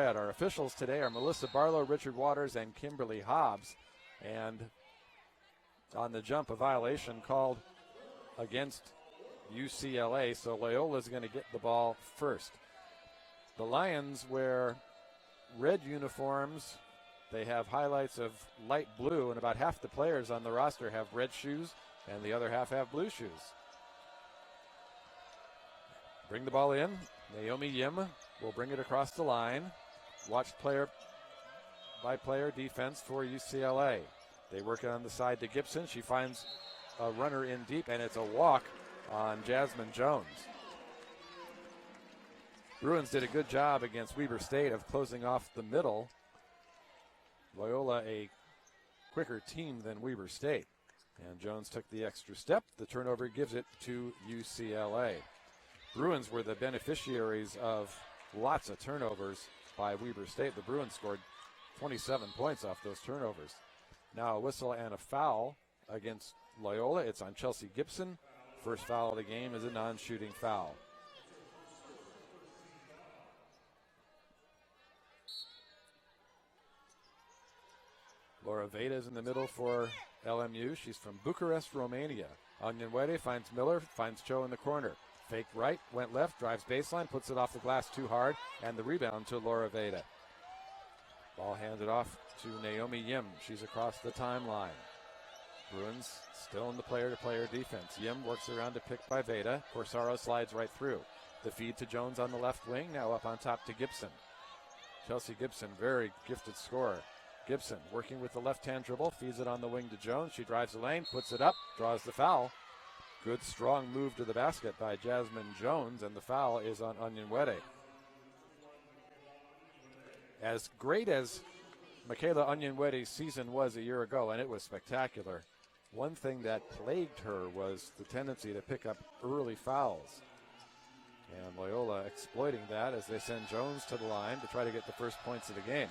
red. Our officials today are Melissa Barlow, Richard Waters, and Kimberly Hobbs. And on the jump, a violation called against UCLA, so Loyola's going to get the ball first. The Lions wear red uniforms. They have highlights of light blue, and about half the players on the roster have red shoes, and the other half have blue shoes. Bring the ball in. Naomi Yim will bring it across the line. Watch player-by-player defense for UCLA. They work it on the side to Gibson. She finds a runner in deep, and it's a walk on Jasmine Jones. Bruins did a good job against Weber State of closing off the middle. Loyola a quicker team than Weber State. And Jones took the extra step. The turnover gives it to UCLA. Bruins were the beneficiaries of lots of turnovers by Weber State. The Bruins scored 27 points off those turnovers. Now a whistle and a foul against Loyola. It's on Chelsea Gibson. First foul of the game is a non-shooting foul. Laura Veda is in the middle for LMU. She's from Bucharest, Romania. Onyenwere finds Miller, finds Cho in the corner. Fake right, went left, drives baseline, puts it off the glass too hard, and the rebound to Laura Veda. Ball handed off to Naomi Yim. She's across the timeline. Bruins still in the player-to-player defense. Yim works around to pick by Veda. Corsaro slides right through. The feed to Jones on the left wing, now up on top to Gibson. Chelsea Gibson, very gifted scorer. Gibson working with the left-hand dribble, feeds it on the wing to Jones. She drives the lane, puts it up, draws the foul. Good, strong move to the basket by Jasmine Jones, and the foul is on Onyenwere. As great as Michaela Onyenwere's season was a year ago, and it was spectacular, one thing that plagued her was the tendency to pick up early fouls. And Loyola exploiting that as they send Jones to the line to try to get the first points of the game.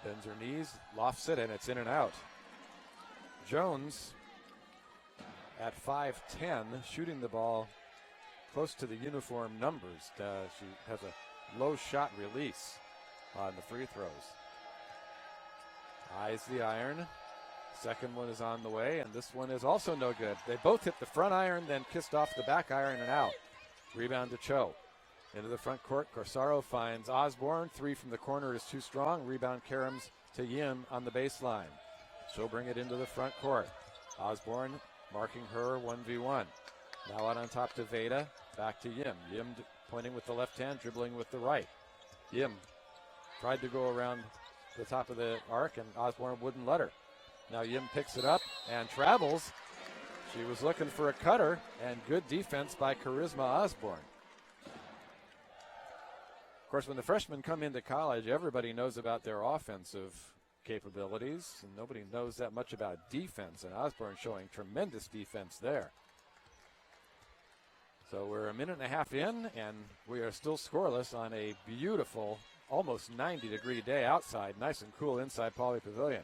Bends her knees, lofts it, and it's in and out. Jones at 5'10", shooting the ball close to the uniform numbers. She has a low shot release on the free throws. Eyes the iron. Second one is on the way, and this one is also no good. They both hit the front iron, then kissed off the back iron and out. Rebound to Cho. Into the front court, Corsaro finds Osborne. Three from the corner is too strong. Rebound Karems to Yim on the baseline. She'll bring it into the front court. Osborne marking her 1v1. Now out on top to Veda. Back to Yim. Yim pointing with the left hand, dribbling with the right. Yim tried to go around the top of the arc, and Osborne wouldn't let her. Now Yim picks it up and travels. She was looking for a cutter, and good defense by Charisma Osborne. Of course, when the freshmen come into college, everybody knows about their offensive capabilities, and nobody knows that much about defense, and Osborne showing tremendous defense there. So we're a minute and a half in, and we are still scoreless on a beautiful, almost 90-degree day outside. Nice and cool inside Pauley Pavilion.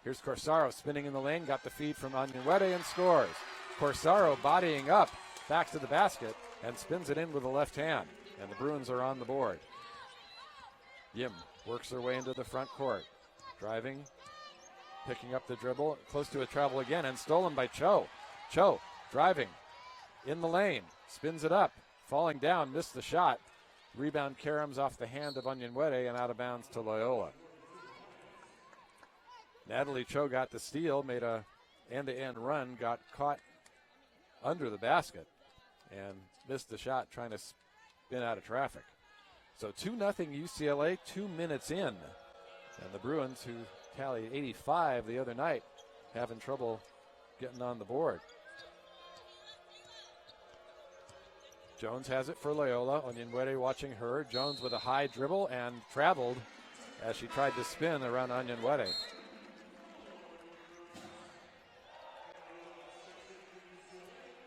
Here's Corsaro spinning in the lane, got the feed from Onyenwere and scores. Corsaro bodying up, back to the basket, and spins it in with the left hand, and the Bruins are on the board. Yim works her way into the front court. Driving, picking up the dribble, close to a travel again, and stolen by Cho. Cho driving in the lane, spins it up, falling down, missed the shot. Rebound Karems off the hand of Onyenwere and out of bounds to Loyola. Natalie Cho got the steal, made a end-to-end run, got caught under the basket, and missed the shot trying to spin out of traffic. So 2-0 UCLA, 2 minutes in. And the Bruins, who tallied 85 the other night, having trouble getting on the board. Jones has it for Loyola. Onyenwere watching her. Jones with a high dribble and traveled as she tried to spin around Onyenwere.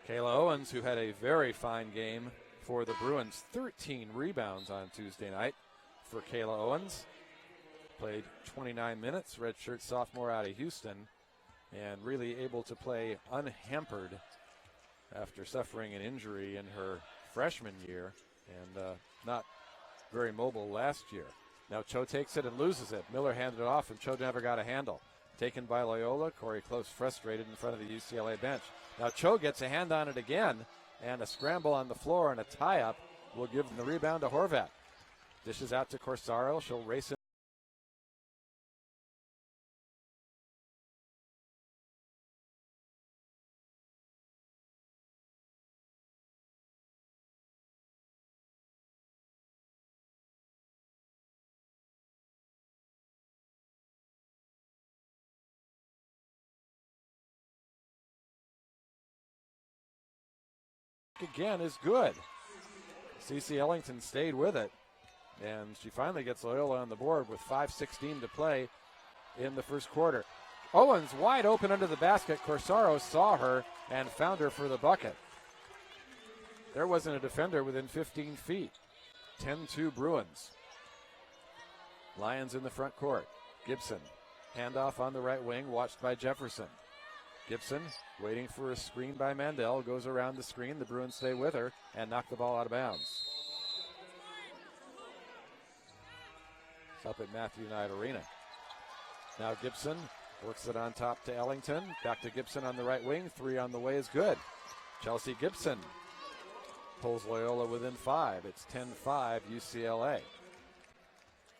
Kayla Owens, who had a very fine game for the Bruins, 13 rebounds on Tuesday night for Kayla Owens. Played 29 minutes, redshirt sophomore out of Houston, and really able to play unhampered after suffering an injury in her freshman year. and not very mobile last year. Now Cho takes it and loses it. Miller handed it off, and Cho never got a handle. Taken by Loyola. Corey Close frustrated in front of the UCLA bench. Now Cho gets a hand on it again, and a scramble on the floor and a tie-up will give the rebound to Horvat. Dishes out to Corsaro. She'll race it. Again is good. CeCe Ellington stayed with it, and she finally gets Loyola on the board with 5:16 to play in the first quarter. Owens wide open under the basket. Corsaro saw her and found her for the bucket. There wasn't a defender within 15 feet. 10-2 Bruins. Lions in the front court. Gibson, handoff on the right wing, watched by Jefferson. Gibson waiting for a screen by Mandel, goes around the screen. The Bruins stay with her and knock the ball out of bounds. It's up at Matthew Knight Arena. Now Gibson works it on top to Ellington. Back to Gibson on the right wing. Three on the way is good. Chelsea Gibson pulls Loyola within 5. It's 10-5 UCLA.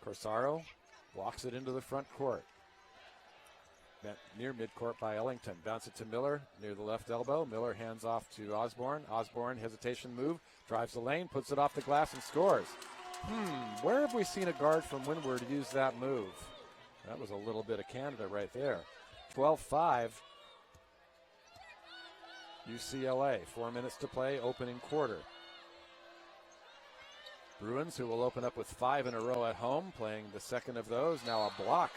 Corsaro walks it into the front court. Near midcourt by Ellington. Bounce it to Miller near the left elbow. Miller hands off to Osborne. Osborne, hesitation move, drives the lane, puts it off the glass and scores. Where have we seen a guard from Windward use that move? That was a little bit of Canada right there. 12-5 UCLA. 4 minutes to play, opening quarter. Bruins, who will open up with 5 in a row at home, playing the second of those. Now a block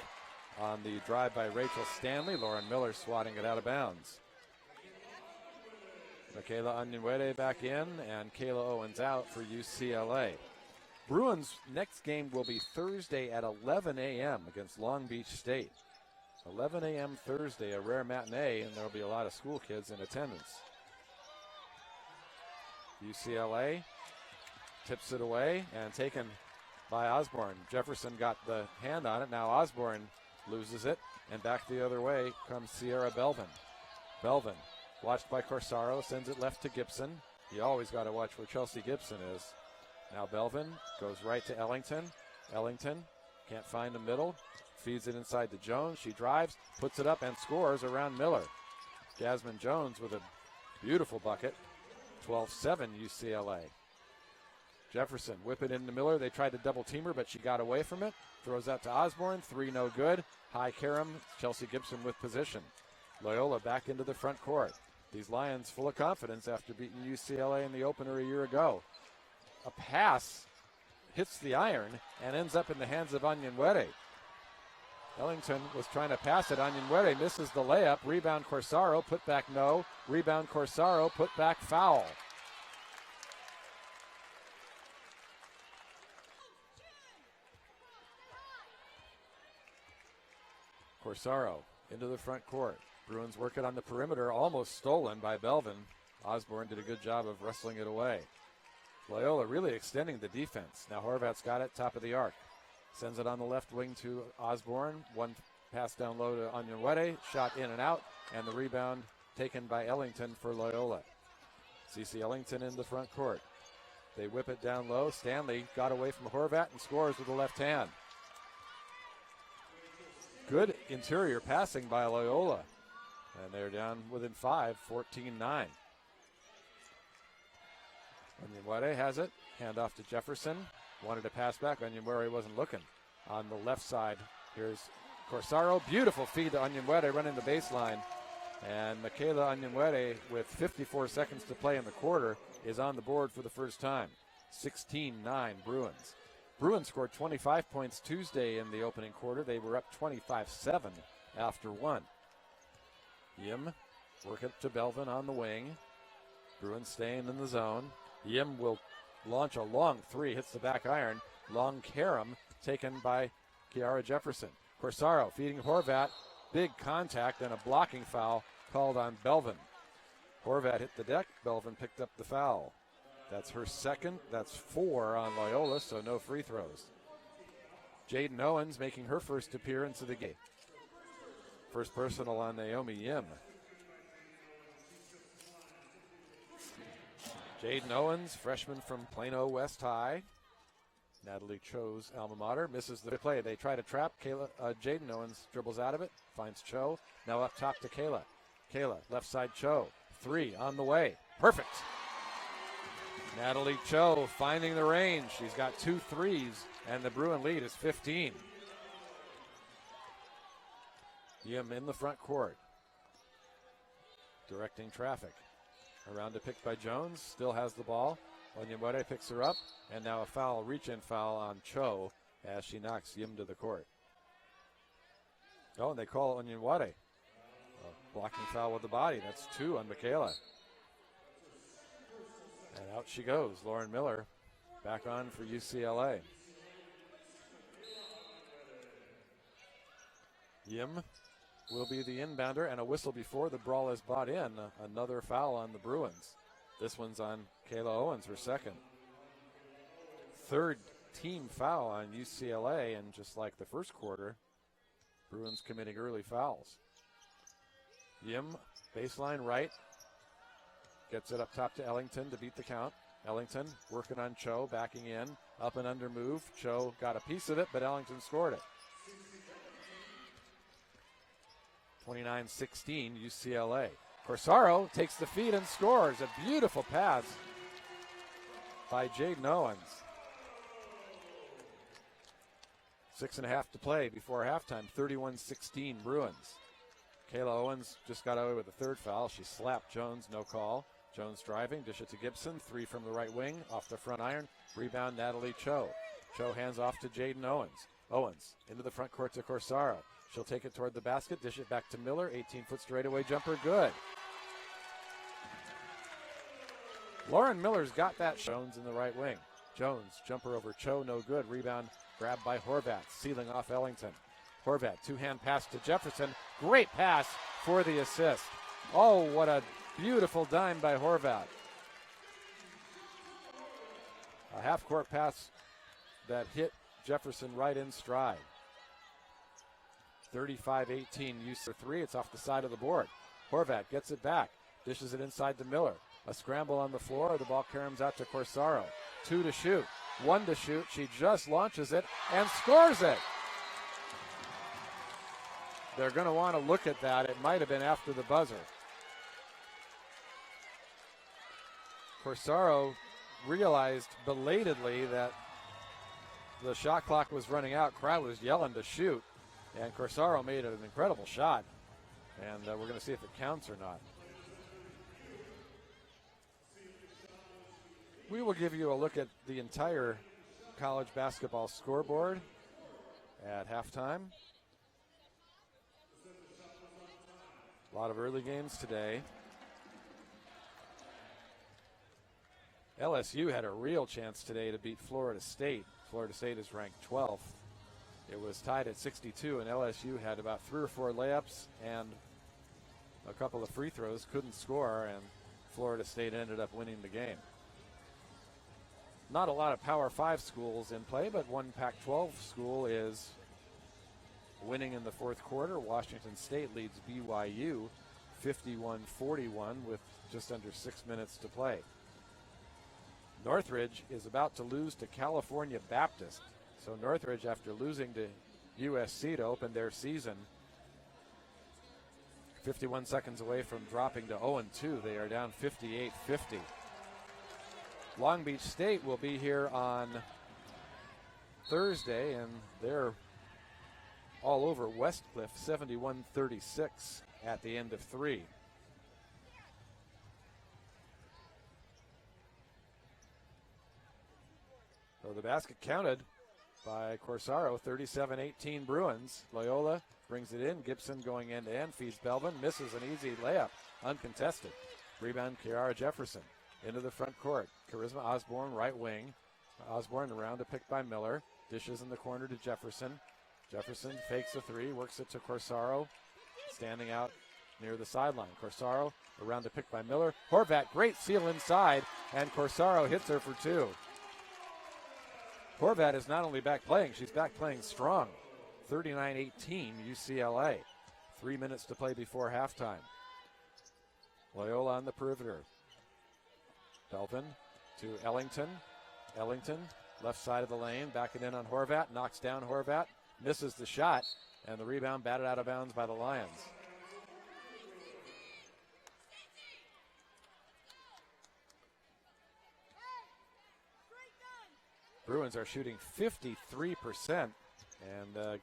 on the drive by Rachel Stanley. Lauren Miller swatting it out of bounds. Michaela Onyenwere back in, and Kayla Owens out for UCLA. Bruins' next game will be Thursday at 11 a.m. against Long Beach State. 11 a.m. Thursday, a rare matinee, and there'll be a lot of school kids in attendance. UCLA tips it away and taken by Osborne. Jefferson got the hand on it. Now Osborne loses it, and back the other way comes Sierra Belvin. Belvin, watched by Corsaro, sends it left to Gibson. You always got to watch where Chelsea Gibson is. Now Belvin goes right to Ellington. Ellington can't find the middle. Feeds it inside to Jones. She drives, puts it up, and scores around Miller. Jasmine Jones with a beautiful bucket. 12-7 UCLA. Jefferson whip it into Miller. They tried to double team her, but she got away from it. Throws out to Osborne. 3 no good. High Karam. Chelsea Gibson with position. Loyola back into the front court. These Lions full of confidence after beating UCLA in the opener a year ago. A pass hits the iron and ends up in the hands of Onyenwere. Ellington was trying to pass it. Onyenwere misses the layup. Rebound Corsaro. Put back no. Rebound Corsaro. Put back foul. Corsaro into the front court. Bruins work it on the perimeter, almost stolen by Belvin. Osborne did a good job of wrestling it away. Loyola really extending the defense. Now Horvat's got it, top of the arc. Sends it on the left wing to Osborne. One pass down low to Onyenwere. Shot in and out, and the rebound taken by Ellington for Loyola. CeCe Ellington in the front court. They whip it down low. Stanley got away from Horvat and scores with the left hand. Good interior passing by Loyola. And they're down within 5, 14-9. Onyenwere has it. Hand off to Jefferson. Wanted to pass back. Onyenwere wasn't looking. On the left side, here's Corsaro. Beautiful feed to Onyenwere running the baseline. And Michaela Onyenwere, with 54 seconds to play in the quarter, is on the board for the first time. 16-9 Bruins. Bruins scored 25 points Tuesday in the opening quarter. They were up 25-7 after one. Yim work it to Belvin on the wing. Bruins staying in the zone. Yim will launch a long three, hits the back iron. Long carom taken by Kiara Jefferson. Corsaro feeding Horvat. Big contact and a blocking foul called on Belvin. Horvat hit the deck. Belvin picked up the foul. That's her second. That's 4 on Loyola, so no free throws. Jaden Owens making her first appearance of the game. First personal on Naomi Yim. Jaden Owens, freshman from Plano West High. Natalie Cho's alma mater, misses the play. They try to trap. Jaden Owens dribbles out of it, finds Cho. Now up top to Kayla. Kayla, left side Cho. 3 on the way. Perfect. Natalie Cho finding the range. She's got 2 threes, and the Bruin lead is 15. Yim in the front court. Directing traffic. Around to pick by Jones. Still has the ball. Onyemwere picks her up, and now a foul, reach-in foul on Cho as she knocks Yim to the court. Oh, and they call Onyemwere. Blocking foul with the body. That's 2 on Michaela. And out she goes. Lauren Miller back on for UCLA. Yim will be the inbounder, and a whistle before the brawl is brought in. Another foul on the Bruins. This one's on Kayla Owens, her second. Third team foul on UCLA, and just like the first quarter, Bruins committing early fouls. Yim, baseline right, gets it up top to Ellington to beat the count. Ellington working on Cho, backing in, up and under move. Cho got a piece of it, but Ellington scored it. 29-16 UCLA. Corsaro takes the feed and scores. A beautiful pass by Jaden Owens. 6.5 to play before halftime. 31-16 Bruins. Kayla Owens just got away with the third foul. She slapped Jones, no call. Jones driving, dish it to Gibson. 3 from the right wing, off the front iron. Rebound Natalie Cho. Cho hands off to Jaden Owens. Owens into the front court to Corsaro. She'll take it toward the basket, dish it back to Miller. 18-foot straightaway jumper, good. Lauren Miller's got that. Jones in the right wing. Jones, jumper over Cho, no good. Rebound grabbed by Horvat, sealing off Ellington. Horvat, two-hand pass to Jefferson. Great pass for the assist. Oh, what a beautiful dime by Horvat. A half-court pass that hit Jefferson right in stride. 35-18 use for 3. It's off the side of the board. Horvat gets it back. Dishes it inside to Miller. A scramble on the floor. The ball caroms out to Corsaro. 2 to shoot. 1 to shoot. She just launches it and scores it. They're going to want to look at that. It might have been after the buzzer. Corsaro realized belatedly that the shot clock was running out. Crowd was yelling to shoot. And Corsaro made an incredible shot. And we're going to see if it counts or not. We will give you a look at the entire college basketball scoreboard at halftime. A lot of early games today. LSU had a real chance today to beat Florida State. Florida State is ranked 12th. It was tied at 62, and LSU had about 3 or 4 layups and a couple of free throws, couldn't score, and Florida State ended up winning the game. Not a lot of Power 5 schools in play, but one Pac-12 school is winning in the fourth quarter. Washington State leads BYU 51-41 with just under 6 minutes to play. Northridge is about to lose to California Baptist. So Northridge, after losing to USC to open their season, 51 seconds away from dropping to 0-2. They are down 58-50. Long Beach State will be here on Thursday, and they're all over Westcliff, 71-36 at the end of 3. So the basket counted by Corsaro, 37-18 Bruins. Loyola brings it in. Gibson going end-to-end, feeds Belvin, misses an easy layup, uncontested. Rebound, Kiara Jefferson into the front court. Charisma Osborne, right wing. Osborne around to pick by Miller. Dishes in the corner to Jefferson. Jefferson fakes a 3, works it to Corsaro. Standing out near the sideline. Corsaro around the pick by Miller. Horvat, great seal inside, and Corsaro hits her for two. Horvat is not only back playing, she's back playing strong. 39-18 UCLA. 3 minutes to play before halftime. Loyola on the perimeter. Belvin to Ellington. Ellington, left side of the lane, backing in on Horvat, knocks down Horvat, misses the shot, and the rebound batted out of bounds by the Lions. Bruins are shooting 53% and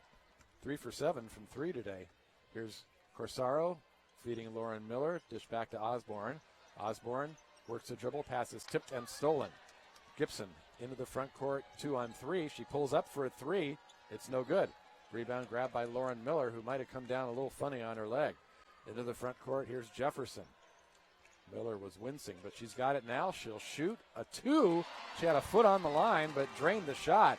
3 for 7 from three today. Here's Corsaro feeding Lauren Miller, dish back to Osborne. Osborne works the dribble, passes tipped and stolen. Gibson into the front court, 2-on-3. She pulls up for a three. It's no good. Rebound grabbed by Lauren Miller, who might have come down a little funny on her leg. Into the front court, here's Jefferson. Miller was wincing, but she's got it now. She'll shoot a two. She had a foot on the line, but drained the shot.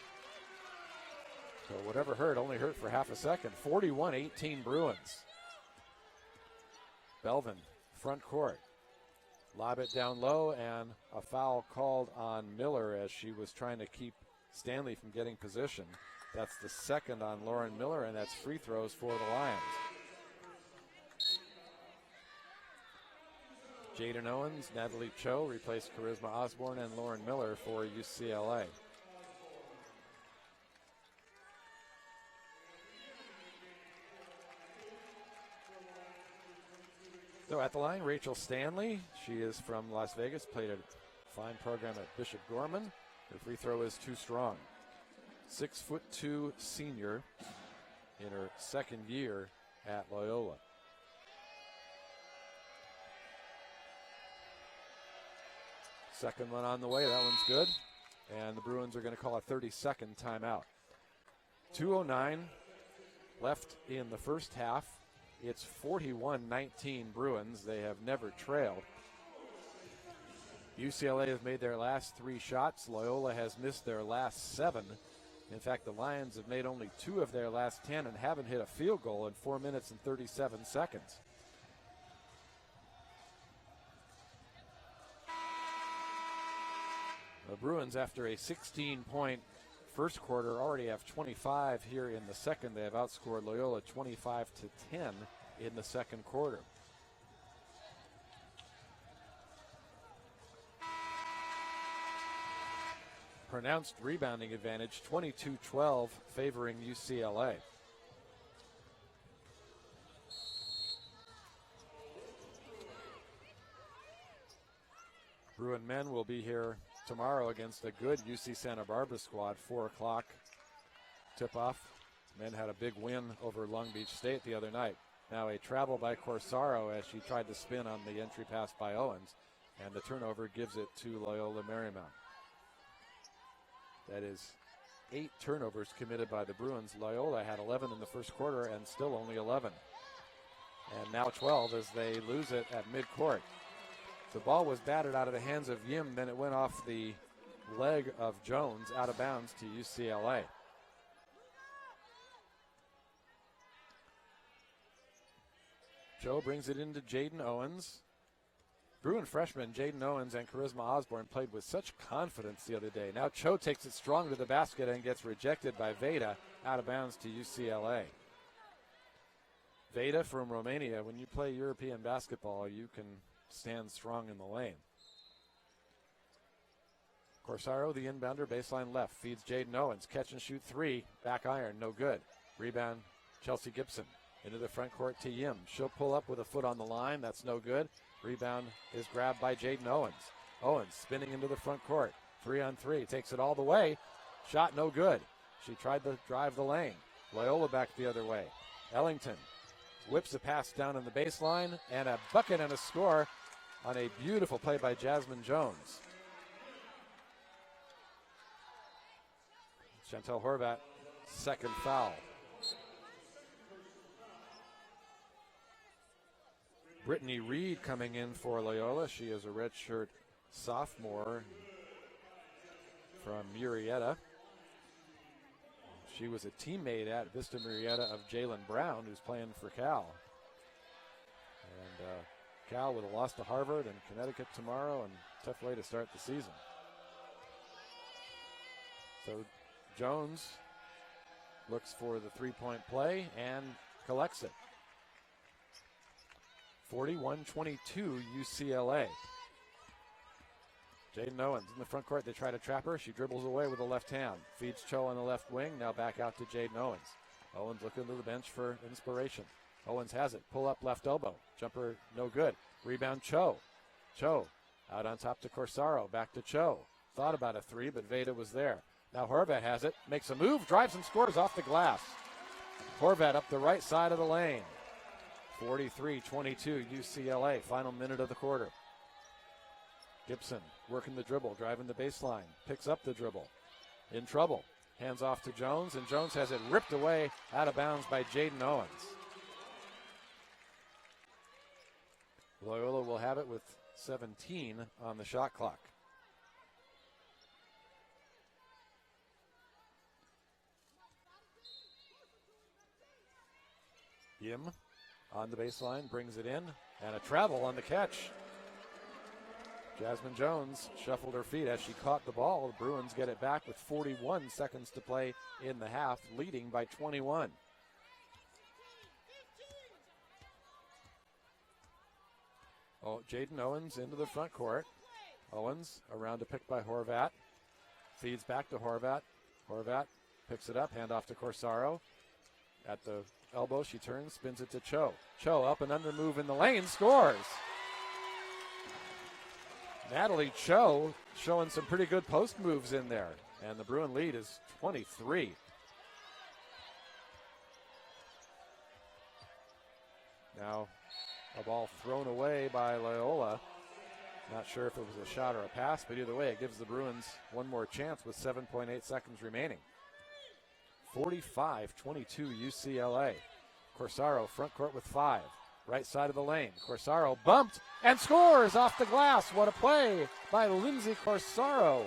So whatever hurt only hurt for half a second. 41-18 Bruins. Belvin, front court. Lob it down low, and a foul called on Miller as she was trying to keep Stanley from getting position. That's the second on Lauren Miller, and that's free throws for the Lions. Jaden Owens, Natalie Cho replaced Charisma Osborne and Lauren Miller for UCLA. So at the line, Rachel Stanley. She is from Las Vegas, played a fine program at Bishop Gorman. Her free throw is too strong. 6'2" senior in her second year at Loyola. Second one on the way, that one's good. And the Bruins are going to call a 30-second timeout. 2:09 left in the first half. It's 41-19 Bruins. They have never trailed. UCLA has made their last 3 shots. Loyola has missed their last 7. In fact, the Lions have made only 2 of their last 10 and haven't hit a field goal in 4 minutes and 37 seconds. The Bruins, after a 16-point first quarter, already have 25 here in the second. They have outscored Loyola 25-10 in the second quarter. Pronounced rebounding advantage, 22-12, favoring UCLA. Bruin men will be here tomorrow against a good UC Santa Barbara squad. 4 o'clock tip-off. Men had a big win over Long Beach State the other night. Now a travel by Corsaro as she tried to spin on the entry pass by Owens, and the turnover gives it to Loyola Marymount. That is 8 turnovers committed by the Bruins. Loyola had 11 in the first quarter and still only 11. And now 12 as they lose it at midcourt. The ball was batted out of the hands of Yim, then it went off the leg of Jones out of bounds to UCLA. Joe brings it into Jaden Owens. Bruin freshman Jaden Owens and Charisma Osborne played with such confidence the other day. Now Cho takes it strong to the basket and gets rejected by Veda, out of bounds to UCLA. Veda from Romania, when you play European basketball, you can stand strong in the lane. Corsaro, the inbounder, baseline left, feeds Jaden Owens. Catch and shoot 3, back iron, no good. Rebound, Chelsea Gibson. Into the front court to Yim. She'll pull up with a foot on the line, that's no good. Rebound is grabbed by Jaden Owens. Owens spinning into the front court. 3-on-3, takes it all the way. Shot no good. She tried to drive the lane. Loyola back the other way. Ellington whips a pass down in the baseline, and a bucket and a score on a beautiful play by Jasmine Jones. Chantel Horvat, second foul. Brittany Reed coming in for Loyola. She is a redshirt sophomore from Murrieta. She was a teammate at Vista Murrieta of Jalen Brown, who's playing for Cal. And Cal with a loss to Harvard and Connecticut tomorrow, and tough way to start the season. So Jones looks for the three-point play and collects it. 41-22 UCLA. Jaden Owens in the front court. They try to trap her. She dribbles away with the left hand. Feeds Cho on the left wing. Now back out to Jaden Owens. Owens looking to the bench for inspiration. Owens has it. Pull up left elbow. Jumper no good. Rebound Cho. Cho out on top to Corsaro. Back to Cho. Thought about a three, but Veda was there. Now Horvat has it. Makes a move. Drives and scores off the glass. Horvat up the right side of the lane. 43-22 UCLA. Final minute of the quarter. Gibson working the dribble, driving the baseline, picks up the dribble. In trouble. Hands off to Jones, and Jones has it ripped away out of bounds by Jaden Owens. Loyola will have it with 17 on the shot clock. Yim on the baseline, brings it in, and a travel on the catch. Jasmine Jones shuffled her feet as she caught the ball. The Bruins get it back with 41 seconds to play in the half, leading by 21. Oh, Jaden Owens into the front court. Owens around a pick by Horvat. Feeds back to Horvat. Horvat picks it up, hand off to Corsaro. At the elbow, she turns, spins it to Cho. Cho up and under move in the lane, scores. Natalie Cho showing some pretty good post moves in there. And the Bruin lead is 23. Now a ball thrown away by Loyola. Not sure if it was a shot or a pass, but either way it gives the Bruins one more chance with 7.8 seconds remaining. 45-22 UCLA. Corsaro front court with 5. Right side of the lane. Corsaro bumped and scores off the glass. What a play by Lindsay Corsaro.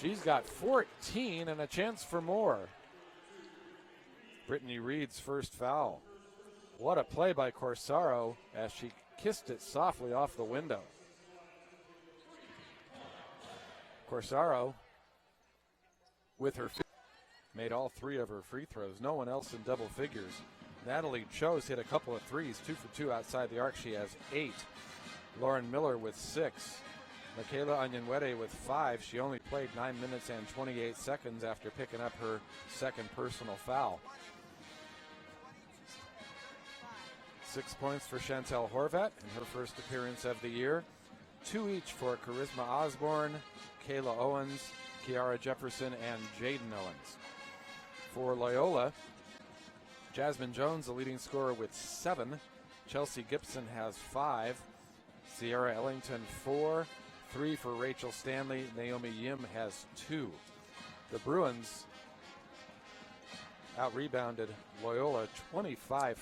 She's got 14 and a chance for more. Brittany Reed's first foul. What a play by Corsaro as she kissed it softly off the window. Corsaro with her made all 3 of her free throws. No one else in double figures. Natalie Cho's hit a couple of threes, 2 for 2 outside the arc. She has 8. Lauren Miller with 6. Michaela Onyenwere with 5. She only played 9 minutes and 28 seconds after picking up her second personal foul. 6 points for Chantel Horvat in her first appearance of the year. 2 each for Charisma Osborne, Kayla Owens, Kiara Jefferson, and Jaden Owens. For Loyola, Jasmine Jones, the leading scorer with 7. Chelsea Gibson has 5. Sierra Ellington 4. 3 for Rachel Stanley. Naomi Yim has 2. The Bruins out-rebounded Loyola 25-14.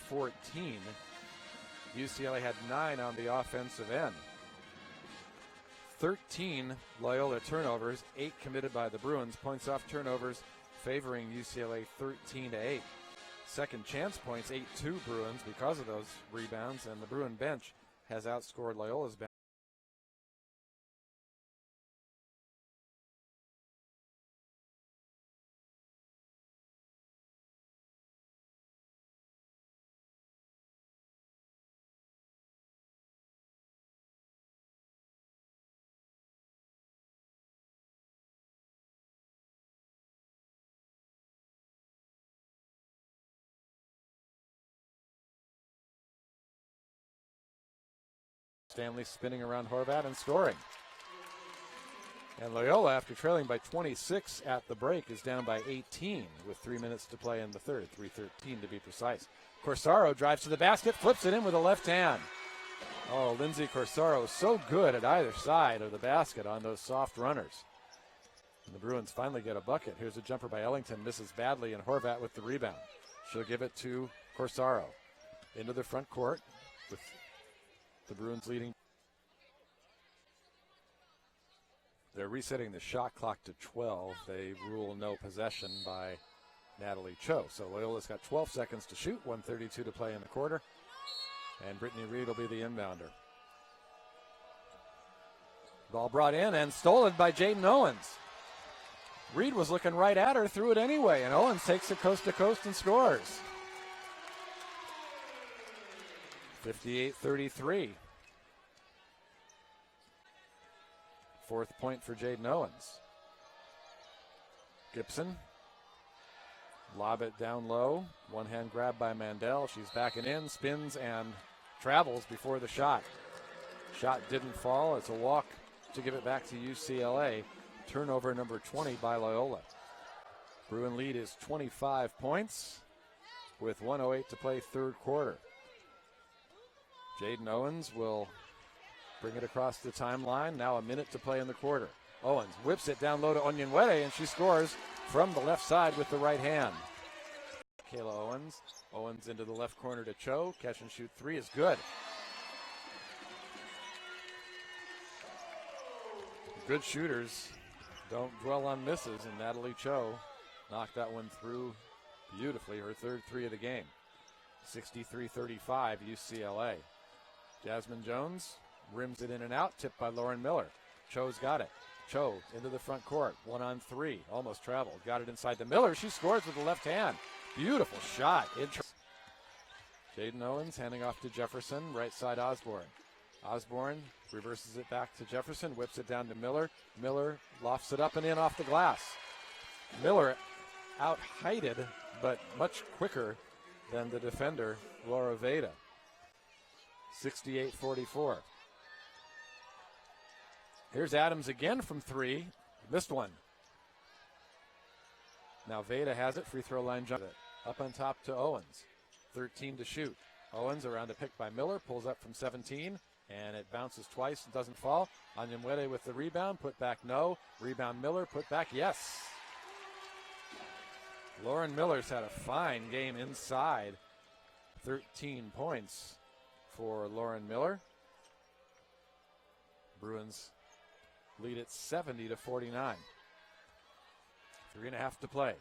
UCLA had 9 on the offensive end. 13 Loyola turnovers, 8 committed by the Bruins. Points off turnovers favoring UCLA 13-8. Second chance points, 8-2 Bruins because of those rebounds, and the Bruin bench has outscored Loyola's bench. Stanley spinning around Horvat and scoring. And Loyola, after trailing by 26 at the break, is down by 18 with 3 minutes to play in the third, 3:13 to be precise. Corsaro drives to the basket, flips it in with a left hand. Oh, Lindsay Corsaro so good at either side of the basket on those soft runners. And the Bruins finally get a bucket. Here's a jumper by Ellington, misses badly, and Horvat with the rebound. She'll give it to Corsaro. Into the front court with the Bruins leading. They're resetting the shot clock to 12. They rule no possession by Natalie Cho. So Loyola's got 12 seconds to shoot, 1:32 to play in the quarter. And Brittany Reed will be the inbounder. Ball brought in and stolen by Jaden Owens. Reed was looking right at her, threw it anyway, and Owens takes it coast to coast and scores. 58-33. Fourth point for Jaden Owens. Gibson. Lob it down low. One hand grab by Mandel. She's backing in, spins, and travels before the shot. Shot didn't fall. It's a walk to give it back to UCLA. Turnover number 20 by Loyola. Bruin lead is 25 points with 1:08 to play third quarter. Jaden Owens will bring it across the timeline. Now a minute to play in the quarter. Owens whips it down low to Onyenwere, and she scores from the left side with the right hand. Kayla Owens. Owens into the left corner to Cho. Catch and shoot three is good. Good shooters don't dwell on misses, and Natalie Cho knocked that one through beautifully, her third three of the game. 63-35 UCLA. Jasmine Jones rims it in and out, tipped by Lauren Miller. Cho's got it. Cho into the front court, 1-on-3, almost traveled. Got it inside to Miller. She scores with the left hand. Beautiful shot. Jaden Owens handing off to Jefferson, right side Osborne. Osborne reverses it back to Jefferson, whips it down to Miller. Miller lofts it up and in off the glass. Miller out-heighted, but much quicker than the defender, Laura Veda. 68-44. Here's Adams again from three. Missed one. Now Veda has it. Free throw line jump. Up on top to Owens. 13 to shoot. Owens around a pick by Miller. Pulls up from 17. And it bounces twice and doesn't fall. Onyenwere with the rebound. Put back no. Rebound Miller. Put back yes. Lauren Miller's had a fine game inside. 13 points for Lauren Miller. Bruins lead at 70-49. 3.5 to play.